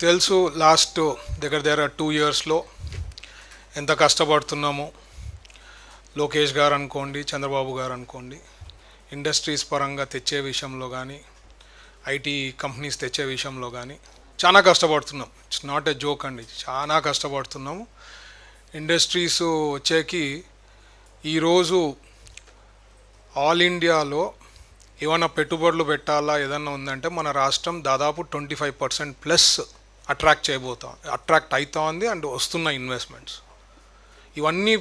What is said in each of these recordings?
తెలుసు లాస్ట్ దగ్గర 2 yearsలో ఎంత కష్టపడుతున్నామో. లోకేష్ గారు అనుకోండి, చంద్రబాబు గారు అనుకోండి, ఇండస్ట్రీస్ పరంగా తెచ్చే విషయంలో కానీ, ఐటీ కంపెనీస్ తెచ్చే విషయంలో కానీ చాలా కష్టపడుతున్నాం. ఇట్స్ నాట్ ఎ జోక్ అండి, చాలా కష్టపడుతున్నాము. ఇండస్ట్రీస్ వచ్చేకి ఈరోజు ఆల్ ఇండియాలో ఏమైనా పెట్టుబడులు పెట్టాలా ఏదన్నా ఉందంటే మన రాష్ట్రం దాదాపు 25% అట్రాక్ట్ అవుతా ఉంది అండ్ వస్తున్న ఇన్వెస్ట్మెంట్స్. ఇవన్నీ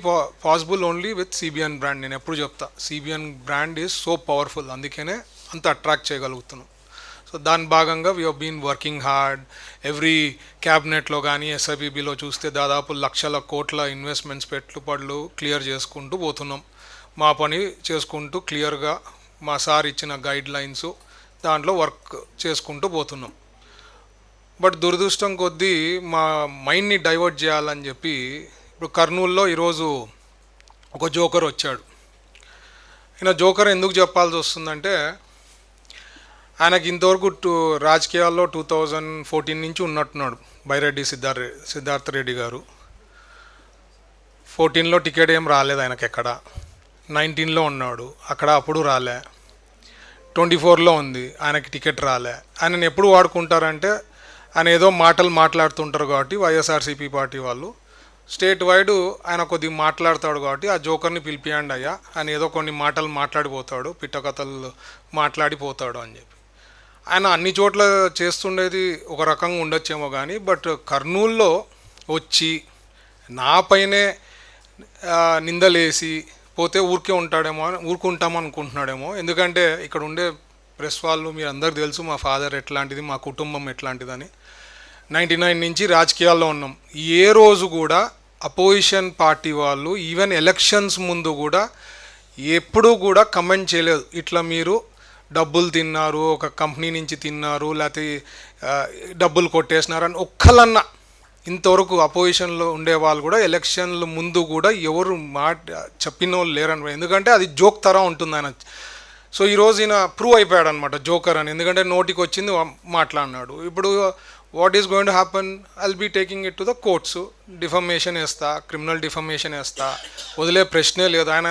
possible only with CBN brand. నేను ఎప్పుడు చెప్తా, CBN brand is so powerful, అందుకనే అంత అట్రాక్ట్ చేయగలుగుతున్నాం. సో దాని భాగంగా we have been working hard. Every క్యాబినెట్లో కానీ ఎస్ఐపిబిలో చూస్తే దాదాపు లక్షల కోట్ల ఇన్వెస్ట్మెంట్స్ పెట్టుబడులు క్లియర్ చేసుకుంటూ పోతున్నాం. మా పని చేసుకుంటూ క్లియర్గా మా సార్ ఇచ్చిన గైడ్ లైన్స్ దాంట్లో వర్క్ చేసుకుంటూ పోతున్నాం. బట్ దురదృష్టం కొద్దీ మా మైండ్ని డైవర్ట్ చేయాలని చెప్పి ఇప్పుడు కర్నూలులో ఈరోజు ఒక జోకర్ వచ్చాడు. ఈయన జోకర్ ఎందుకు చెప్పాల్సి వస్తుందంటే, ఆయనకి ఇంతవరకు రాజకీయాల్లో 2014 నుంచి ఉన్నట్టున్నాడు. బైరెడ్డి సిద్ధార్థ రెడ్డి గారు 14లో టికెట్ ఏం రాలేదు ఆయనకి, ఎక్కడ 19లో ఉన్నాడు, అక్కడ అప్పుడు రాలే. 24లో ఉంది, ఆయనకి టికెట్ రాలే. ఆయనని ఎప్పుడు వాడుకుంటారంటే, ఆయన ఏదో మాటలు మాట్లాడుతుంటారు కాబట్టి వైఎస్ఆర్సీపీ పార్టీ వాళ్ళు స్టేట్ వైడ్ ఆయన కొద్దిగా మాట్లాడతాడు కాబట్టి ఆ జోకర్ని పిలిపియండి అయ్యా, ఆయన ఏదో కొన్ని మాటలు మాట్లాడిపోతాడు, పిట్టకథలు మాట్లాడిపోతాడు అని చెప్పి. ఆయన అన్ని చోట్ల చేస్తుండేది ఒక రకంగా ఉండొచ్చేమో కానీ, బట్ కర్నూల్లో వచ్చి నాపైనే నిందలేసి పోతే ఊరుకుంటామో అనుకుంటున్నాడేమో. ఎందుకంటే ఇక్కడ ఉండే ప్రెస్ వాళ్ళు మీరు అందరికి తెలుసు మా ఫాదర్ ఎట్లాంటిది, మా కుటుంబం ఎట్లాంటిదని. 99 నుంచి రాజకీయాల్లో ఉన్నాం. ఏ రోజు కూడా అపోజిషన్ పార్టీ వాళ్ళు ఈవెన్ ఎలక్షన్స్ ముందు కూడా ఎప్పుడూ కూడా కమెంట్ చేయలేదు, ఇట్లా మీరు డబ్బులు తిన్నారు, ఒక కంపెనీ నుంచి తిన్నారు, లేకపోతే డబ్బులు కొట్టేసినారు అని ఒక్కలన్నా ఇంతవరకు అపోజిషన్లో ఉండేవాళ్ళు కూడా ఎలక్షన్ల ముందు కూడా ఎవరు చెప్పిన వాళ్ళు లేరని. ఎందుకంటే అది జోక్ తరా ఉంటుంది ఆయన. సో ఈరోజు ఈయన ప్రూవ్ అయిపోయాడు అనమాట జోకర్ అని. ఎందుకంటే నోటికి వచ్చింది మాట్లాడినాడు. ఇప్పుడు what is going to happen, I'll be taking it to the courts. Defamation వేస్తా, క్రిమినల్ డిఫమేషన్ వేస్తా, వదిలే ప్రశ్నే లేదు. ఆయన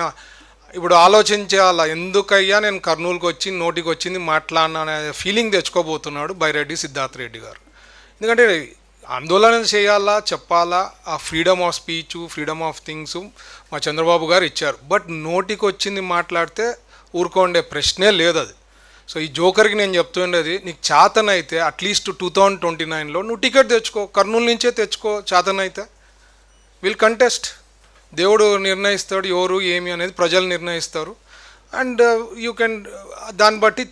ఇప్పుడు ఆలోచించాలా, ఎందుకయ్యా నేను కర్నూలుకి వచ్చి నోటికి వచ్చింది మాట్లాడినా అనే ఫీలింగ్ తెచ్చుకోబోతున్నాడు బైరెడ్డి సిద్ధార్థ రెడ్డి గారు. ఎందుకంటే ఆందోళన చేయాలా, చెప్పాలా, ఆ freedom of speech, freedom of things మా చంద్రబాబు గారు ఇచ్చారు. బట్ నోటికి వచ్చింది మాట్లాడితే ఊరుకోండే ప్రశ్నే లేదు అది. సో ఈ జోకర్కి నేను చెప్తుండేది, నీకు చేతనైతే అట్లీస్ట్ 2029లో నువ్వు టికెట్ తెచ్చుకో, కర్నూలు నుంచే తెచ్చుకో. చేతనైతే విల్ కంటెస్ట్. దేవుడు నిర్ణయిస్తాడు ఎవరు ఏమి అనేది, ప్రజలు నిర్ణయిస్తారు. అండ్ యూ కెన్ దాన్ని బట్టి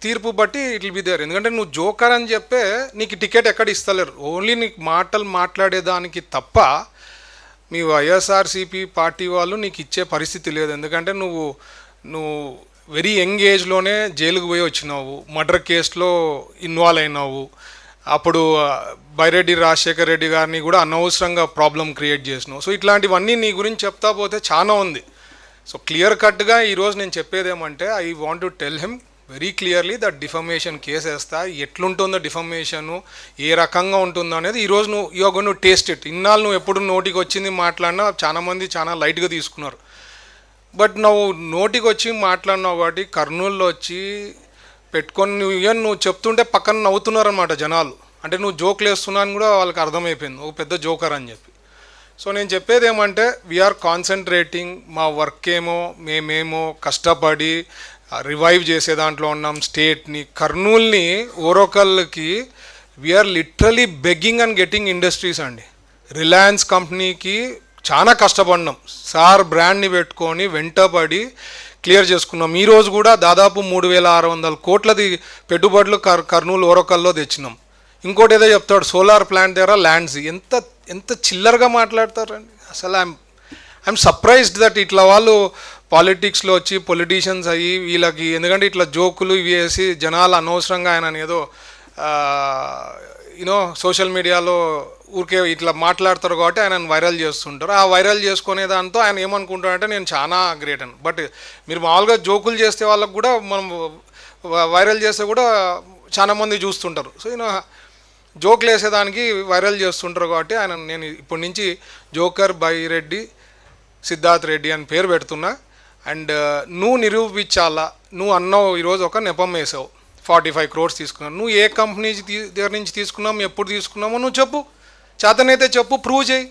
తీర్పు బట్టి ఇట్ విల్ బి దేర్. ఎందుకంటే నువ్వు జోకర్ అని చెప్పే నీకు టికెట్ ఎక్కడ ఇస్తలేరు. ఓన్లీ నీకు మాటలు మాట్లాడేదానికి తప్ప మీ వైఎస్ఆర్సీపీ పార్టీ వాళ్ళు నీకు ఇచ్చే పరిస్థితి లేదు. ఎందుకంటే నువ్వు వెరీ యంగ్ ఏజ్లోనే జైలుకు పోయి వచ్చినావు, మర్డర్ కేసులో ఇన్వాల్వ్ అయినావు. అప్పుడు బైరెడ్డి రాజశేఖర్ రెడ్డి గారిని కూడా అనవసరంగా ప్రాబ్లం క్రియేట్ చేసినావు. సో ఇట్లాంటివన్నీ నీ గురించి చెప్తా పోతే చాలా ఉంది. సో క్లియర్ కట్గా ఈరోజు నేను చెప్పేదేమంటే, I want to tell him very clearly that defamation case వేస్తా. ఎట్లుంటుందో డిఫమేషను, ఏ రకంగా ఉంటుందో అనేది ఈరోజు you are going to taste it. ఇన్నాళ్ళు నువ్వు ఎప్పుడు నోటికి వచ్చింది మాట్లాడినా చాలామంది చాలా లైట్గా తీసుకున్నారు. బట్ నువ్వు నోటికి వచ్చి మాట్లాడినావు కాబట్టి కర్నూలులో వచ్చి పెట్టుకొని నువ్వు చెప్తుంటే పక్కన నవ్వుతున్నారు అనమాట జనాలు. అంటే నువ్వు జోకులు వేస్తున్నా అని కూడా వాళ్ళకి అర్థమైపోయింది, ఒక పెద్ద జోకర్ అని చెప్పి. సో నేను చెప్పేది ఏమంటే, వీఆర్ కాన్సన్ట్రేటింగ్. మా వర్క్ మేమేమో కష్టపడి రివైవ్ చేసే దాంట్లో ఉన్నాం స్టేట్ని. కర్నూల్ని ఓరోకల్కి we're literally begging and getting industries అండి. రిలయన్స్ కంపెనీకి చాలా కష్టపడినాం. సార్ బ్రాండ్ని పెట్టుకొని వెంటబడి క్లియర్ చేసుకున్నాం. ఈరోజు కూడా దాదాపు 3600 కోట్లది పెట్టుబడులు కర్నూలు ఓరకల్లో తెచ్చినాం. ఇంకోటి ఏదో చెప్తాడు, సోలార్ ప్లాంట్ దగ్గర ల్యాండ్స్. ఎంత చిల్లరగా మాట్లాడతారండి అసలు. ఐఎమ్ సర్ప్రైజ్డ్ దట్ ఇట్లా వాళ్ళు పాలిటిక్స్లో వచ్చి పొలిటీషియన్స్ అయ్యి వీళ్ళకి, ఎందుకంటే ఇట్లా జోకులు ఇవి వేసి జనాలు అనవసరంగా ఆయన ఏదో యూనో సోషల్ మీడియాలో ఊరికే ఇట్లా మాట్లాడతారు కాబట్టి ఆయన వైరల్ చేస్తుంటారు. ఆ వైరల్ చేసుకునే దాంతో ఆయన ఏమనుకుంటారంటే నేను చాలా గ్రేట్ అని. బట్ మీరు మామూలుగా జోకులు చేస్తే వాళ్ళకు కూడా మనం వైరల్ చేస్తే కూడా చాలామంది చూస్తుంటారు. సో జోక్లు వేసేదానికి వైరల్ చేస్తుంటారు కాబట్టి నేను ఇప్పటి నుంచి జోకర్ బైరెడ్డి సిద్ధార్థ్ రెడ్డి అని పేరు పెడుతున్నా. అండ్ నువ్వు నిరూపించాలా, నువ్వు అన్నావు ఈరోజు ఒక నెపం వేసావు 45 crores తీసుకున్నావు, నువ్వు ఏ కంపెనీ దగ్గర నుంచి తీసుకున్నావు, ఎప్పుడు తీసుకున్నామో నువ్వు చెప్పు, చేతనైతే చెప్పు, ప్రూవ్ చేయి.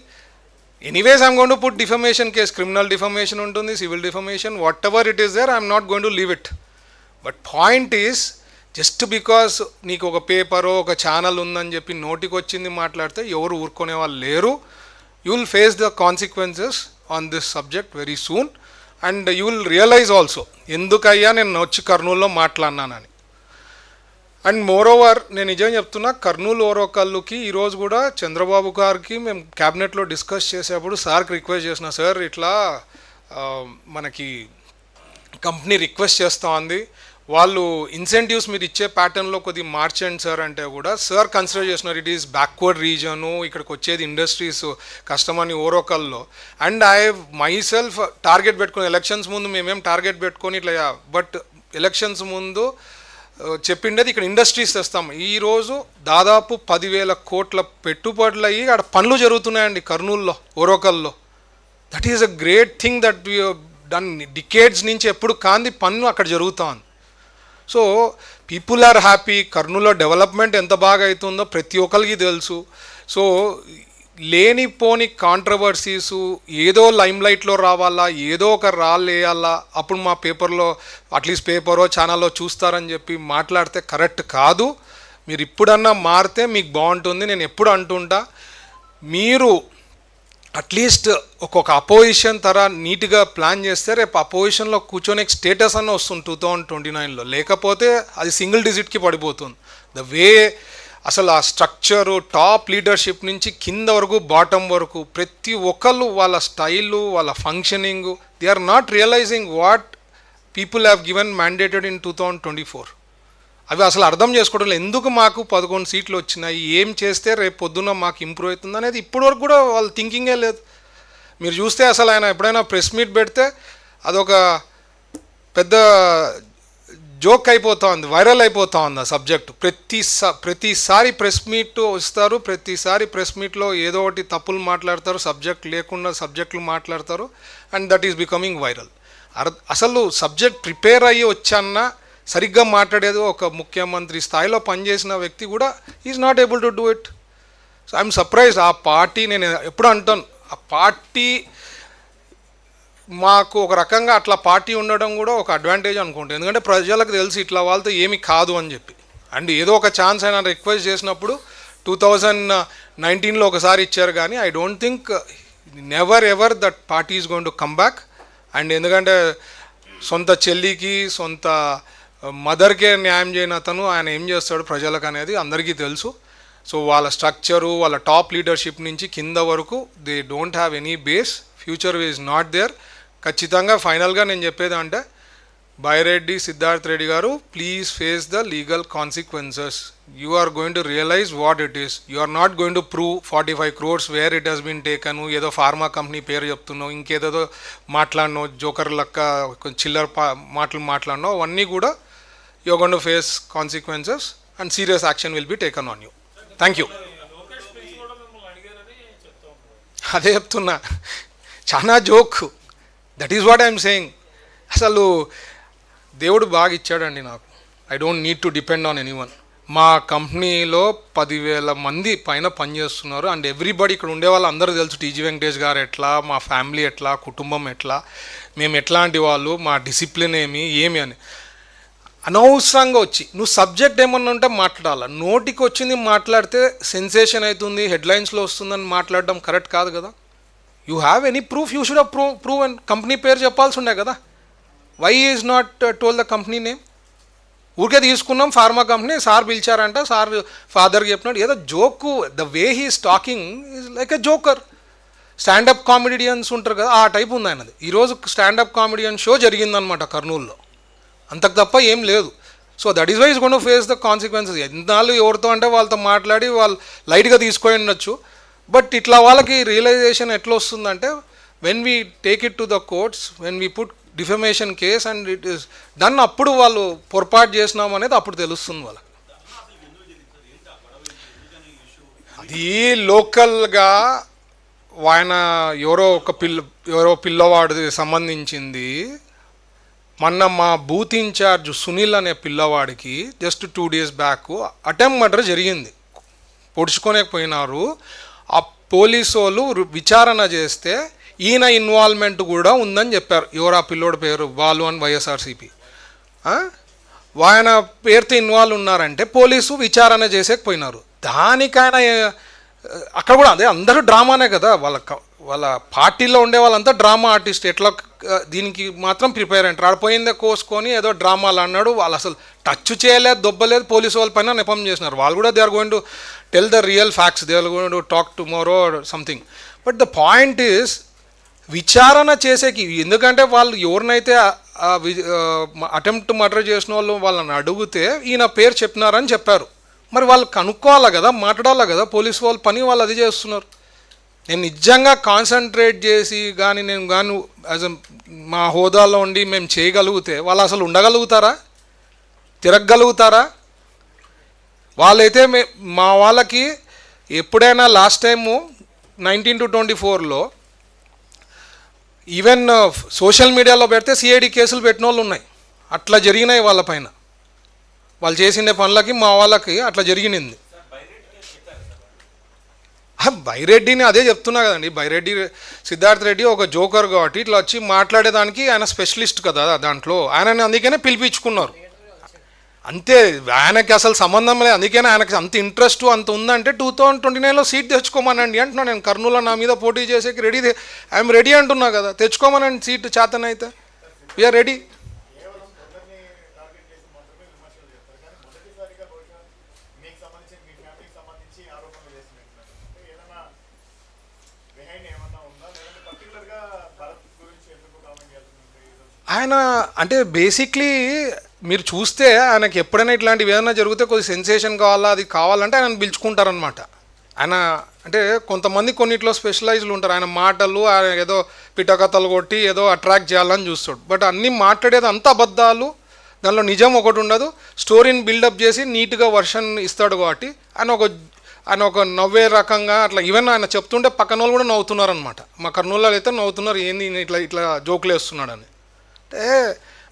Anyways I'm going to put defamation case, criminal defamation ఉంటుంది, civil defamation, whatever it is there, I'm not going to leave it. But point is just because నీకు ఒక పేపరో ఒక ఛానల్ ఉందని చెప్పి నోటికి వచ్చింది మాట్లాడితే ఎవరు ఊరుకునే వాళ్ళు లేరు. You will face the consequences on this subject very soon. And you will realise also ఎందుకయ్యా నేను వచ్చి కర్నూలులో మాట్లాడినానని. అండ్ మోర్ ఓవర్ నేను నిజం చెప్తున్నా, కర్నూలు ఓరోకల్లుకి ఈరోజు కూడా చంద్రబాబు గారికి మేము క్యాబినెట్లో డిస్కస్ చేసేప్పుడు సార్కి రిక్వెస్ట్ చేసిన, సార్ ఇట్లా మనకి కంపెనీ రిక్వెస్ట్ చేస్తూ ఉంది, వాళ్ళు ఇన్సెంటివ్స్ మీరు ఇచ్చే ప్యాటర్న్లో కొద్దిగా మార్చండి సార్ అంటే కూడా సార్ కన్సిడర్ చేస్తున్నారు ఇట్ ఈస్ బ్యాక్వర్డ్ రీజను, ఇక్కడికి వచ్చేది ఇండస్ట్రీస్ కష్టమని ఓరోకల్లో. And I myself target పెట్టుకుని ఎలక్షన్స్ ముందు మేమేం టార్గెట్ పెట్టుకొని ఇట్లా, బట్ ఎలక్షన్స్ ముందు చెప్పిండేది ఇక్కడ ఇండస్ట్రీస్ తెస్తాం. ఈరోజు దాదాపు 10,000 కోట్ల పెట్టుబడులు అయ్యి అక్కడ పనులు జరుగుతున్నాయండి కర్నూలులో ఓరోకల్లో. That is a great thing that we done. Decades నుంచి ఎప్పుడు కాంది పనులు అక్కడ జరుగుతాం. So people are happy. కర్నూలులో డెవలప్మెంట్ ఎంత బాగా అవుతుందో ప్రతి ఒక్కరికి తెలుసు. సో లేనిపోని కాంట్రవర్సీసు ఏదో లైమ్ లైట్లో రావాలా, ఏదో ఒక రాళ్ళు వేయాలా, అప్పుడు మా పేపర్లో అట్లీస్ట్ పేపరో ఛానల్లో చూస్తారని చెప్పి మాట్లాడితే కరెక్ట్ కాదు. మీరు ఇప్పుడన్నా మారితే మీకు బాగుంటుంది. నేను ఎప్పుడు అంటుంటా, మీరు అట్లీస్ట్ ఒక్కొక్క అపోజిషన్ తర నీట్గా ప్లాన్ చేస్తే రేపు అపోజిషన్లో కూర్చొని స్టేటస్ అన్న వస్తుంది 2029లో. లేకపోతే అది సింగిల్ డిజిట్కి పడిపోతుంది. ద వే అసలు ఆ స్ట్రక్చరు టాప్ లీడర్షిప్ నుంచి కింద వరకు బాటమ్ వరకు ప్రతి ఒక్కళ్ళు వాళ్ళ స్టైలు వాళ్ళ functioning they are not realising what people have given mandated in 2024. అవి అసలు అర్థం చేసుకోవడం లేదు. ఎందుకు మాకు 11 సీట్లు వచ్చినాయి, ఏం చేస్తే రేపు పొద్దున్న మాకు ఇంప్రూవ్ అవుతుంది అనేది ఇప్పటివరకు కూడా వాళ్ళ థింకింగే లేదు. మీరు చూస్తే అసలు ఆయన ఎప్పుడైనా ప్రెస్ మీట్ పెడితే అదొక పెద్ద జోక్ అయిపోతూ ఉంది, వైరల్ అయిపోతూ ఉంది ఆ సబ్జెక్టు. ప్రతిసారి ప్రెస్ మీట్ వస్తారు, ప్రతిసారి ప్రెస్ మీట్లో ఏదో ఒకటి తప్పులు మాట్లాడతారు, సబ్జెక్ట్ లేకుండా సబ్జెక్టులు మాట్లాడతారు. And that is becoming viral. అసలు సబ్జెక్ట్ ప్రిపేర్ అయ్యి వచ్చాన్నా సరిగ్గా మాట్లాడేది ఒక ముఖ్యమంత్రి స్థాయిలో పనిచేసిన వ్యక్తి కూడా is not able to do it. So I'm surprise. ఆ పార్టీ, నేను ఎప్పుడు అంటాను, ఆ పార్టీ మాకు ఒక రకంగా అట్లా పార్టీ ఉండడం కూడా ఒక అడ్వాంటేజ్ అనుకుంటాను. ఎందుకంటే ప్రజలకు తెలిసి ఇట్లా వాళ్ళతో ఏమి కాదు అని చెప్పి. అండ్ ఏదో ఒక ఛాన్స్ అయినా రిక్వెస్ట్ చేసినప్పుడు 2019లో ఒకసారి ఇచ్చారు, కానీ I don't think never ever that party is going to come back. And ఎందుకంటే సొంత చెల్లికి సొంత మదర్కే న్యాయం చేయని అతను ఆయన ఏం చేస్తాడు ప్రజలకు అనేది అందరికీ తెలుసు. సో వాళ్ళ స్ట్రక్చరు వాళ్ళ టాప్ లీడర్షిప్ నుంచి కింద వరకు they don't have any base, future is not there. ఖచ్చితంగా ఫైనల్గా నేను చెప్పేది అంటే, Byreddy Siddharth Reddy garu, please face the legal consequences. You are going to realise what it is. You are not going to prove 45 crores where it has been taken. ఏదో pharma company పేరు చెప్తున్నావు, ఇంకేదో మాట్లాడినావు, జోకర్ లెక్క చిల్లర మాటలు మాట్లాడినావు, అవన్నీ కూడా you are going to face consequences and serious action will be taken on you. Thank you. అదే చెప్తున్నా, చాలా joke. That is what I'm saying. అసలు దేవుడు బాగా ఇచ్చాడండి నాకు. I don't need to depend on anyone. మా కంపెనీలో 10,000 మంది పైన పనిచేస్తున్నారు. అండ్ ఎవ్రీబడి ఇక్కడ ఉండే వాళ్ళు అందరూ తెలుసు టీజీ వెంకటేష్ గారు ఎట్లా, మా ఫ్యామిలీ ఎట్లా, కుటుంబం ఎట్లా, మేము ఎట్లాంటి వాళ్ళు, మా డిసిప్లిన్ ఏమి అని. అనవసరంగా వచ్చి నువ్వు సబ్జెక్ట్ ఏమన్నా ఉంటే మాట్లాడాలి. నోటికి వచ్చింది మాట్లాడితే సెన్సేషన్ అవుతుంది, హెడ్లైన్స్లో వస్తుందని మాట్లాడడం కరెక్ట్ కాదు కదా. You have any proof, you should have prove and company పేరు చెప్పాల్సి ఉండే కదా. Why is not told the company name? ఊరికే తీసుకున్నాం ఫార్మా కంపెనీ, సార్ పిలిచారంట, సార్ ఫాదర్కి చెప్పినాడు, ఏదో joke. The way he's talking is like a joker. Standup comedians ఉంటారు కదా, ఆ టైప్ ఉంది ఆయనది. ఈరోజు స్టాండప్ కామెడియన్ షో జరిగిందనమాట కర్నూలులో, అంతకు తప్ప ఏం లేదు. So that is why is gone to face the consequences. ఎన్నాళ్ళు ఎవరితో అంటే వాళ్ళతో మాట్లాడి వాళ్ళు లైట్గా తీసుకొని ఉండొచ్చు. బట్ ఇట్లా వాళ్ళకి రియలైజేషన్ ఎట్లా వస్తుందంటే, when we take it to the courts, when we put defamation case and it is done, అప్పుడు వాళ్ళు పొరపాటు చేసినాం అనేది అప్పుడు తెలుస్తుంది వాళ్ళకి. అది లోకల్గా ఆయన ఎవరో పిల్లవాడికి సంబంధించింది. మొన్న మా బూత్ ఇన్ఛార్జ్ సునీల్ అనే పిల్లవాడికి just 2 days back attempt murder జరిగింది. పొడుచుకోలేకపోయినారు. ఆ పోలీసు వాళ్ళు విచారణ చేస్తే ఈయన ఇన్వాల్వ్మెంట్ కూడా ఉందని చెప్పారు. ఎవరు ఆ పిల్లోడి పేరు బాలు అని వైఎస్ఆర్సీపీ. ఆయన పేరుతో ఇన్వాల్వ్ ఉన్నారంటే పోలీసు విచారణ చేసేకపోయినారు. దానికైనా అక్కడ కూడా అదే అందరూ డ్రామానే కదా. వాళ్ళ పార్టీలో ఉండే వాళ్ళంతా డ్రామా ఆర్టిస్ట్. ఎట్లా దీనికి మాత్రం ప్రిపేర్ అంటారు. ఆడిపోయిందే కోసుకొని ఏదో డ్రామాలు అన్నాడు. వాళ్ళు అసలు టచ్ చేయలేదు, దొబ్బలేదు. పోలీసు వాళ్ళ పైన నెపం చేసినారు. వాళ్ళు కూడా they are going to tell the real facts, they are going to talk tomorrow something. But the point is విచారణ చేసేకి, ఎందుకంటే వాళ్ళు ఎవరినైతే అటెంప్ట్ మర్డర్ చేసిన వాళ్ళని అడిగితే ఈయన పేరు చెప్పినారని చెప్పారు. మరి వాళ్ళు కనుక్కోవాలి కదా, మాట్లాడాలి కదా. పోలీసు వాళ్ళ పని వాళ్ళు అది చేస్తున్నారు. నేను నిజంగా కాన్సన్ట్రేట్ చేసి కానీ నేను కానీ మా హోదాలో ఉండి మేము చేయగలిగితే వాళ్ళు అసలు ఉండగలుగుతారా, తిరగగలుగుతారా? వాళ్ళైతే మా వాళ్ళకి ఎప్పుడైనా లాస్ట్ టైము 19 to 24లో ఈవెన్ సోషల్ మీడియాలో పెడితే సిఐడి కేసులు పెట్టిన వాళ్ళు ఉన్నాయి. అట్లా జరిగినాయి వాళ్ళ పైన. వాళ్ళు చేసిన పనులకి మా వాళ్ళకి అట్లా జరిగినింది. బైరెడ్డిని అదే చెప్తున్నా కదండి. బైరెడ్డి సిద్ధార్థ్ రెడ్డి ఒక జోకర్ కాబట్టి ఇట్లా వచ్చి మాట్లాడేదానికి ఆయన స్పెషలిస్ట్ కదా దాంట్లో. ఆయనని అందుకనే పిలిపించుకున్నారు. అంతే, ఆయనకి అసలు సంబంధం లేదు. అందుకనే ఆయనకి అంత ఇంట్రెస్ట్ అంత ఉందంటే 2029లో సీట్ తెచ్చుకోమనండి అంటున్నా. నేను కర్నూలు నా మీద పోటీ చేసేకి రెడీ, ఐఎమ్ రెడీ అంటున్నా కదా. తెచ్చుకోమనండి సీటు, చేతనైతే వీఆర్ రెడీ. ఆయన అంటే బేసిక్లీ మీరు చూస్తే ఆయనకి ఎప్పుడైనా ఇట్లాంటివి ఏదైనా జరిగితే కొద్ది సెన్సేషన్ కావాలా, అది కావాలంటే ఆయన పిలుచుకుంటారనమాట. ఆయన అంటే కొంతమంది కొన్నిట్లో స్పెషలైజ్లు ఉంటారు. ఆయన మాటలు ఆయన ఏదో పిట్టకథలు కొట్టి ఏదో అట్రాక్ట్ చేయాలని చూస్తాడు. బట్ అన్నీ మాట్లాడేది అంత అబద్ధాలు, దానిలో నిజం ఒకటి ఉండదు. స్టోరీని బిల్డప్ చేసి నీట్గా వర్షన్ ఇస్తాడు కాబట్టి ఆయన ఒక నవ్వే రకంగా అట్లా. ఈవెన్ ఆయన చెప్తుంటే పక్కన వాళ్ళు కూడా నవ్వుతున్నారనమాట. మా కర్నూలులో అయితే నవ్వుతున్నారు, ఏంది ఇట్లా జోకులు వేస్తున్నాడని. అంటే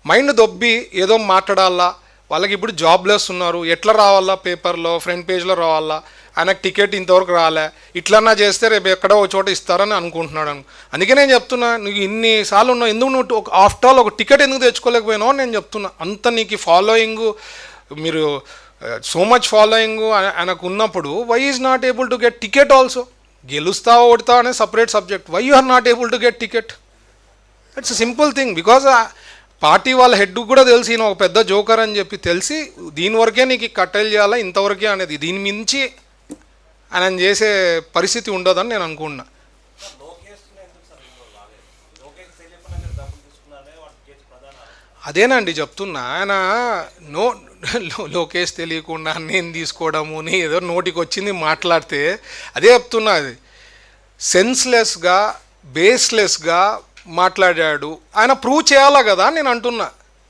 మైండ్ దొబ్బి ఏదో మాట్లాడాలా. వాళ్ళకి ఇప్పుడు జాబ్లెస్ ఉన్నారు, ఎట్లా రావాలా, పేపర్లో ఫ్రంట్ పేజ్లో రావాలా, ఆయనకు టికెట్ ఇంతవరకు రాలే, ఇట్లన్నా చేస్తే రేపు ఎక్కడో ఒక చోట ఇస్తారని అనుకుంటున్నాడు. అందుకే నేను చెప్తున్నా, నువ్వు ఇన్నిసార్లు ఉన్నావు, ఎందుకు నువ్వు ఆఫ్టర్ ఆల్ ఒక టికెట్ ఎందుకు తెచ్చుకోలేకపోయినావు అని నేను చెప్తున్నా. అంత నీకు ఫాలోయింగ్, మీరు సో మచ్ ఫాలోయింగ్ ఆయనకు ఉన్నప్పుడు why is not able to get ticket also? గెలుస్తావా ఓడతావా అనే separate subject. Why you are not able to get ticket? It's simple thing. Because party వాళ్ళ హెడ్ కూడా తెలిసి ఈయన ఒక పెద్ద జోకర్ అని చెప్పి తెలిసి దీని వరకే నీకు కట్టెలు చేయాలా, ఇంతవరకే అనేది. దీని మించి ఆయన చేసే పరిస్థితి ఉండదని నేను అనుకుంటున్నా. అదేనండి చెప్తున్నా. ఆయన లోకేష్ తెలియకుండా నేను తీసుకోవడము, ఏదో నోటికి వచ్చింది మాట్లాడితే అదే చెప్తున్నా. అది సెన్స్లెస్గా, బేస్లెస్గా మాట్లాడాడు. ఆయన ప్రూవ్ చేయాలా కదా నేను అంటున్నా.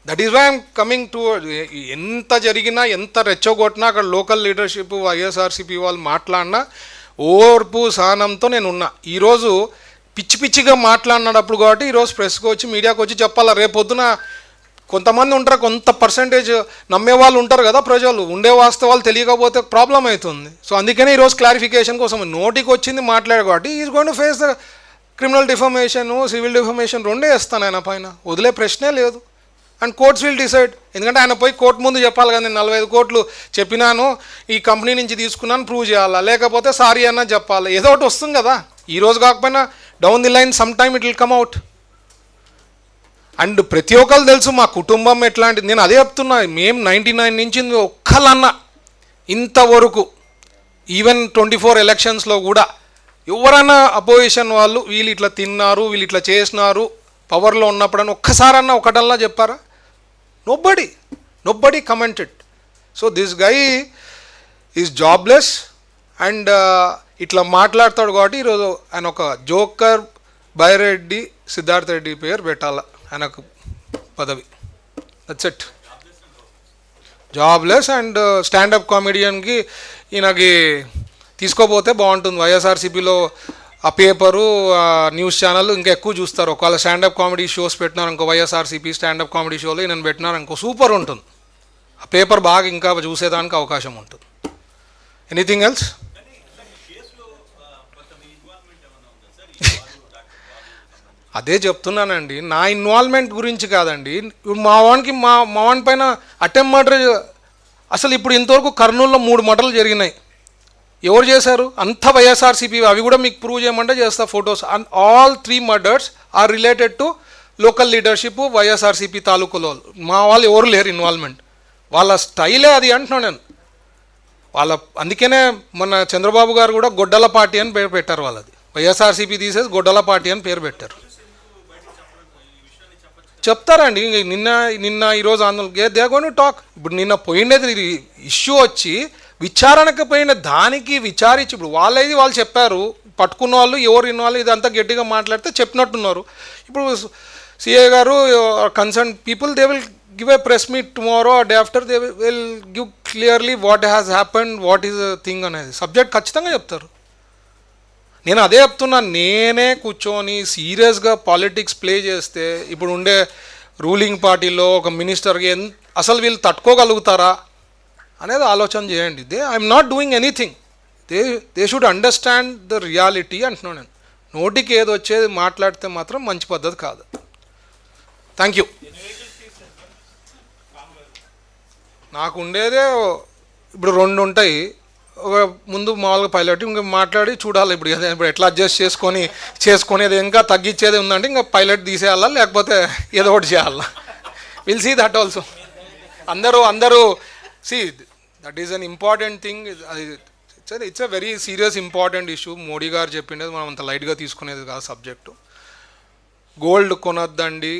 That is why I'm coming to. ఎంత జరిగినా, ఎంత రెచ్చగొట్టినా అక్కడ లోకల్ లీడర్షిప్ వైఎస్ఆర్సీపీ వాళ్ళు మాట్లాడినా ఓర్పు సహనంతో నేను ఉన్నా. ఈరోజు పిచ్చి పిచ్చిగా మాట్లాడినప్పుడు కాబట్టి ఈరోజు ప్రెస్కి వచ్చి మీడియాకి వచ్చి చెప్పాలా. రేపొద్దున కొంతమంది ఉంటారు, కొంత పర్సంటేజ్ నమ్మే వాళ్ళు ఉంటారు కదా ప్రజలు, ఉండే వాస్తవాలు తెలియకపోతే ప్రాబ్లం అవుతుంది. సో అందుకనే ఈరోజు క్లారిఫికేషన్ కోసం నోటికి వచ్చింది మాట్లాడారు కాబట్టి is going to face the criminal defamation, civil defamation రెండే వేస్తాను ఆయన పైన, వదిలే ప్రశ్నే లేదు. And courts will decide. ఎందుకంటే ఆయన పోయి కోర్టు ముందు చెప్పాలి కదా, నేను 45 కోట్లు చెప్పినాను, ఈ కంపెనీ నుంచి తీసుకున్నాను ప్రూవ్ చేయాలా, లేకపోతే సారీ అన్న చెప్పాలి. ఏదో ఒకటి వస్తుంది కదా. ఈరోజు కాకపోయినా down the line some time it will come out. And ప్రతి ఒక్కరు తెలుసు మా కుటుంబం ఎట్లాంటిది. నేను అదే చెప్తున్నా, మేము 99 నుంచి ఒక్కలన్నా ఇంతవరకు ఈవెన్ 24 ఎలక్షన్స్లో కూడా ఎవరన్నా అపోజిషన్ వాళ్ళు వీళ్ళు ఇట్లా తిన్నారు, వీళ్ళు ఇట్లా చేసినారు పవర్లో ఉన్నప్పుడని ఒక్కసారన్నా ఒకటల్లా చెప్పారా? Nobody commented. So this guy is jobless and ఇట్లా మాట్లాడతాడు కాబట్టి ఈరోజు ఆయన ఒక జోకర్ బైరెడ్డి సిద్ధార్థ్ రెడ్డి పేరు పెట్టాల ఆయనకు పదవి. That's it. Jobless and stand up కామెడియన్కి ఈయనకి తీసుకోపోతే బాగుంటుంది. వైఎస్ఆర్సీపీలో ఆ పేపరు, ఆ న్యూస్ ఛానల్ ఇంకా ఎక్కువ చూస్తారు. ఒకవేళ స్టాండప్ కామెడీ షోస్ పెట్టినారు ఇంకో వైఎస్ఆర్సీపీ స్టాండప్ కామెడీ షోలో నేను పెట్టినారు ఇంకో సూపర్ ఉంటుంది. ఆ పేపర్ బాగా ఇంకా చూసేదానికి అవకాశం ఉంటుంది. Anything else? అదే చెప్తున్నానండి, నా ఇన్వాల్వ్మెంట్ గురించి కాదండి. మా వాని పైన అటెంప్ట్ మర్డర్, అసలు ఇప్పుడు ఇంతవరకు కర్నూలులో 3 మర్డర్లు జరిగినాయి. ఎవరు చేశారు? అంత వైఎస్ఆర్సీపీ. అవి కూడా మీకు ప్రూవ్ చేయమంటే చేస్తా photos. And all 3 murders are related to local leadership YSRCP తాలూకులో. మా వాళ్ళు ఎవరు లేరు ఇన్వాల్వ్మెంట్. వాళ్ళ స్టైలే అది అంటున్నాను నేను. అందుకనే మన చంద్రబాబు గారు కూడా గొడ్డల పార్టీ అని పేరు పెట్టారు. వాళ్ళది వైఎస్ఆర్సీపీ తీసేసి గొడ్డల పార్టీ అని పేరు పెట్టారు. చెప్తారండి. నిన్న ఈరోజు ఆందోళన దే గోన్ టు టాక్. ఇప్పుడు నిన్న పోయినది ఇష్యూ వచ్చి విచారణకు పోయిన దానికి విచారించి ఇప్పుడు వాళ్ళు చెప్పారు. పట్టుకున్న వాళ్ళు ఎవరు ఇన్వాల్వ్ ఇదంతా గట్టిగా మాట్లాడితే చెప్పినట్టున్నారు. ఇప్పుడు సిఏ గారు concern people they will give a press meet tomorrow or day after. They will give clearly what has happened, what is thing అనేది సబ్జెక్ట్ ఖచ్చితంగా చెప్తారు. నేను అదే చెప్తున్నాను. నేనే కూర్చొని సీరియస్గా పాలిటిక్స్ ప్లే చేస్తే ఇప్పుడు ఉండే రూలింగ్ పార్టీలో ఒక మినిస్టర్కి అసలు వీళ్ళు తట్టుకోగలుగుతారా అనేది ఆలోచన చేయండి. I'm not doing anything. They should understand the reality అంటున్నాను నేను. నోటికి ఏది వచ్చేది మాట్లాడితే మాత్రం మంచి పద్ధతి కాదు. Thank you. నాకు ఉండేదే ఇప్పుడు 2 ఉంటాయి. ఒక ముందు మామూలుగా పైలట్ ఇంకా మాట్లాడి చూడాలి. ఇప్పుడు ఎట్లా అడ్జస్ట్ చేసుకునేది ఇంకా తగ్గించేది ఉందంటే ఇంకా పైలట్ తీసేయాలా, లేకపోతే ఏదో ఒకటి చేయాలా. Will see that also. అందరూ see that is an important thing. It's a very serious important issue. Modi garu చెప్పిండేది మనం అంత లైట్గా తీసుకునేది కాదు సబ్జెక్టు. గోల్డ్ కొనొద్దండి,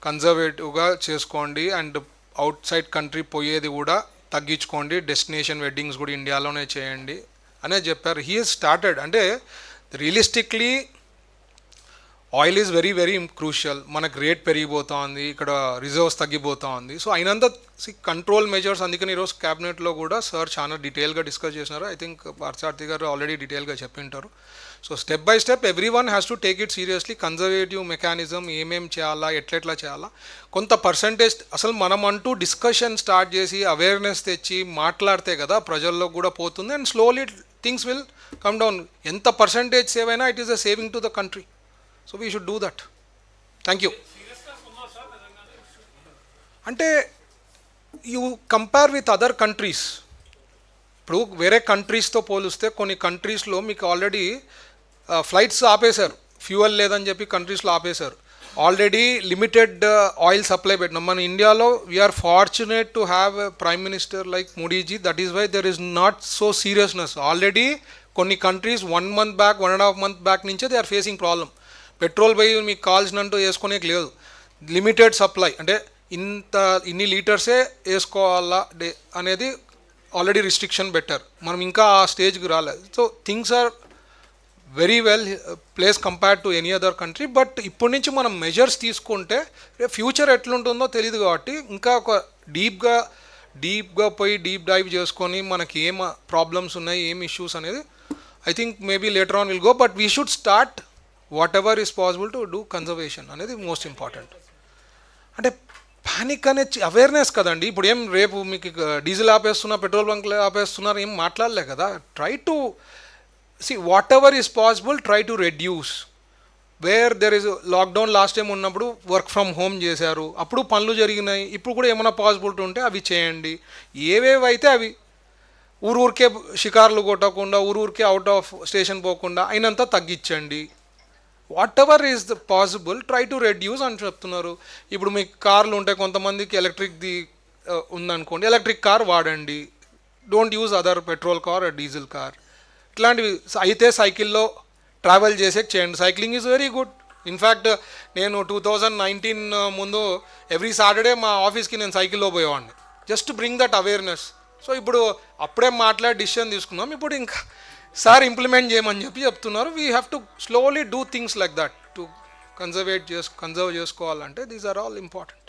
కన్జర్వేటివ్గా చేసుకోండి, అండ్ అవుట్ సైడ్ కంట్రీ పోయేది కూడా తగ్గించుకోండి, డెస్టినేషన్ వెడ్డింగ్స్ కూడా ఇండియాలోనే చేయండి అనేది చెప్పారు. He has started. అంటే realistically oil is very very crucial. మనకు రేట్ పెరిగిపోతూ ఉంది, ఇక్కడ రిజర్వ్స్ తగ్గిపోతూ ఉంది. సో అయినంత కంట్రోల్ మెజర్స్. అందుకని ఈరోజు క్యాబినెట్లో కూడా సార్ చాలా డీటెయిల్గా డిస్కస్ చేసినారు. I think Parthasarathi garu already డీటెయిల్గా చెప్పింటారు. So step by step every one has to take it seriously. Conservative mechanism ఏమేం చేయాలా, ఎట్లా చేయాలా, కొంత పర్సంటేజ్ అసలు మనం అంటూ డిస్కషన్ స్టార్ట్ చేసి అవేర్నెస్ తెచ్చి మాట్లాడితే కదా ప్రజల్లో కూడా పోతుంది. And slowly things will come down. ఎంత పర్సంటేజ్ సేవ్ అయినా it is a saving to the country. So we should do that. Thank you. అంటే you compare with other countries. ఇప్పుడు వేరే కంట్రీస్తో పోలిస్తే కొన్ని కంట్రీస్లో మీకు ఆల్రెడీ ఫ్లైట్స్ ఆపేశారు, ఫ్యూయల్ లేదని చెప్పి కంట్రీస్లో ఆపేశారు. ఆల్రెడీ లిమిటెడ్ ఆయిల్ సప్లై పెట్టినాం. మన ఇండియాలో we're fortunate to have a prime minister like Modiji. That is why there is not so seriousness. Already కొన్ని countries 1 month back, 1.5 month back నుంచే they are facing problem. Petrol పోయి మీకు కావాల్సినంటూ వేసుకునేకి లేదు. Limited supply, అంటే ఇన్ని లీటర్సే వేసుకోవాలా అనేది ఆల్రెడీ రిస్ట్రిక్షన్ పెట్టారు. మనం ఇంకా ఆ స్టేజ్కి రాలేదు. So things are very well place compared to any other country. But ఇప్పటి నుంచి మనం మెజర్స్ తీసుకుంటే ఫ్యూచర్ ఎట్లుంటుందో తెలియదు కాబట్టి ఇంకా ఒక డీప్గా పోయి డీప్ డైవ్ చేసుకొని మనకి ఏం ప్రాబ్లమ్స్ ఉన్నాయి, ఏం ఇష్యూస్ అనేది I think maybe later on will go. But we should start what ever is possible to do conservation అనేది మోస్ట్ ఇంపార్టెంట్. అంటే ప్యానిక్ అనే అవేర్నెస్ కదండి. ఇప్పుడు ఏం రేపు మీకు డీజిల్ ఆపేస్తున్నా, పెట్రోల్ బంక్లు ఆపేస్తున్నారు, ఏం మాట్లాడలే కదా. Try to see whatever is possible, try to reduce. Where there is lockdown last time ఉన్నప్పుడు వర్క్ ఫ్రమ్ హోమ్ చేశారు, అప్పుడు పనులు జరిగినాయి. ఇప్పుడు కూడా ఏమైనా పాసిబిలిటీ ఉంటే అవి చేయండి. ఏవేవైతే అవి ఊరికే షికార్లు కొట్టకుండా, ఊరికే అవుట్ ఆఫ్ స్టేషన్ పోకుండా అయినంత తగ్గించండి. Whatever is the possible try to reduce అని చెప్తున్నారు. ఇప్పుడు మీకు కార్లు ఉంటాయి, కొంతమందికి ఎలక్ట్రిక్ది ఉందనుకోండి, ఎలక్ట్రిక్ కార్ వాడండి. Don't use other petrol car or diesel car. ఇట్లాంటివి అయితే సైకిల్లో ట్రావెల్ చేయండి. Cycling is very good. In fact నేను 2019 ముందు ఎవ్రీ సాటర్డే మా ఆఫీస్కి నేను సైకిల్లో పోయేవాడిని, just bring that awareness. So ఇప్పుడు అప్పుడే మాట్లాడి డిసిషన్ తీసుకున్నాం, ఇప్పుడు ఇంకా సార్ ఇంప్లిమెంట్ చేయమని చెప్తున్నారు. We have to slowly do things like that to conserve చేసుకోవాలంటే దీస్ ఆర్ ఆల్ ఇంపార్టెంట్.